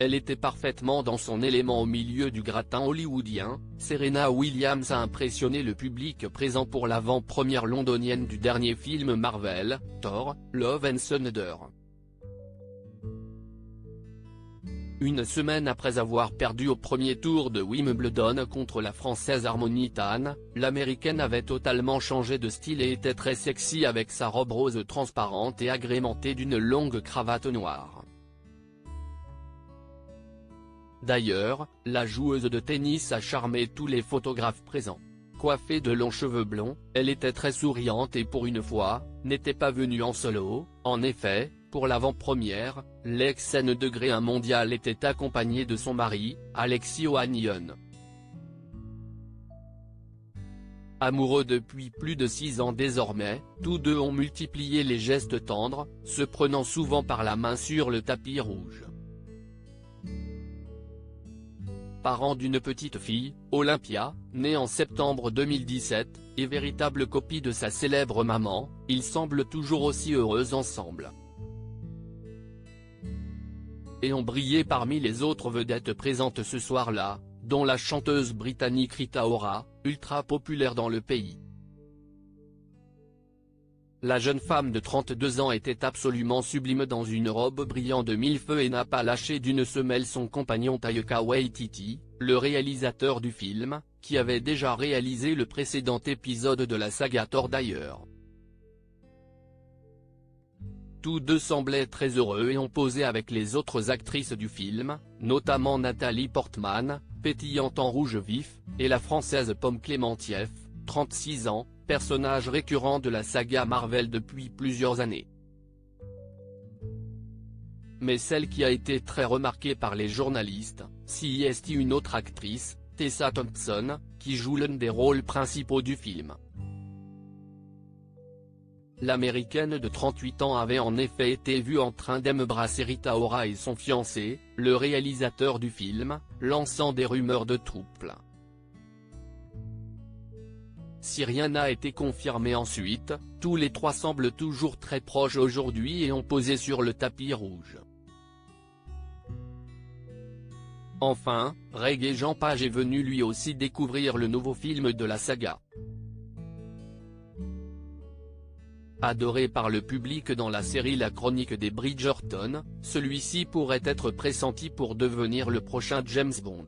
elle était parfaitement dans son élément au milieu du gratin hollywoodien. Serena Williams a impressionné le public présent pour l'avant-première londonienne du dernier film Marvel, Thor, Love and Thunder. Une semaine après avoir perdu au premier tour de Wimbledon contre la Française Harmony Tan, l'Américaine avait totalement changé de style et était très sexy avec sa robe rose transparente et agrémentée d'une longue cravate noire. D'ailleurs, la joueuse de tennis a charmé tous les photographes présents. Coiffée de longs cheveux blonds, elle était très souriante et pour une fois, n'était pas venue en solo. En effet, pour l'avant-première, l'ex-1 mondial était accompagnée de son mari, Alexis Ohanian. Amoureux depuis plus de 6 ans désormais, tous deux ont multiplié les gestes tendres, se prenant souvent par la main sur le tapis rouge. Parent d'une petite fille, Olympia, née en septembre 2017, et véritable copie de sa célèbre maman, ils semblent toujours aussi heureux ensemble. Et ont brillé parmi les autres vedettes présentes ce soir-là, dont la chanteuse britannique Rita Ora, ultra populaire dans le pays. La jeune femme de 32 ans était absolument sublime dans une robe brillant de mille feux et n'a pas lâché d'une semelle son compagnon Taika Waititi, le réalisateur du film, qui avait déjà réalisé le précédent épisode de la saga Thor d'ailleurs. Tous deux semblaient très heureux et ont posé avec les autres actrices du film, notamment Nathalie Portman, pétillante en rouge vif, et la française Pomme Clémentief, 36 ans, personnage récurrent de la saga Marvel depuis plusieurs années. Mais celle qui a été très remarquée par les journalistes, c'est une autre actrice, Tessa Thompson, qui joue l'un des rôles principaux du film. L'Américaine de 38 ans avait en effet été vue en train d'embrasser Rita Ora et son fiancé, le réalisateur du film, lançant des rumeurs de trouble. Si rien n'a été confirmé ensuite, tous les trois semblent toujours très proches aujourd'hui et ont posé sur le tapis rouge. Enfin, Regé-Jean Page est venu lui aussi découvrir le nouveau film de la saga. Adoré par le public dans la série La Chronique des Bridgerton, celui-ci pourrait être pressenti pour devenir le prochain James Bond.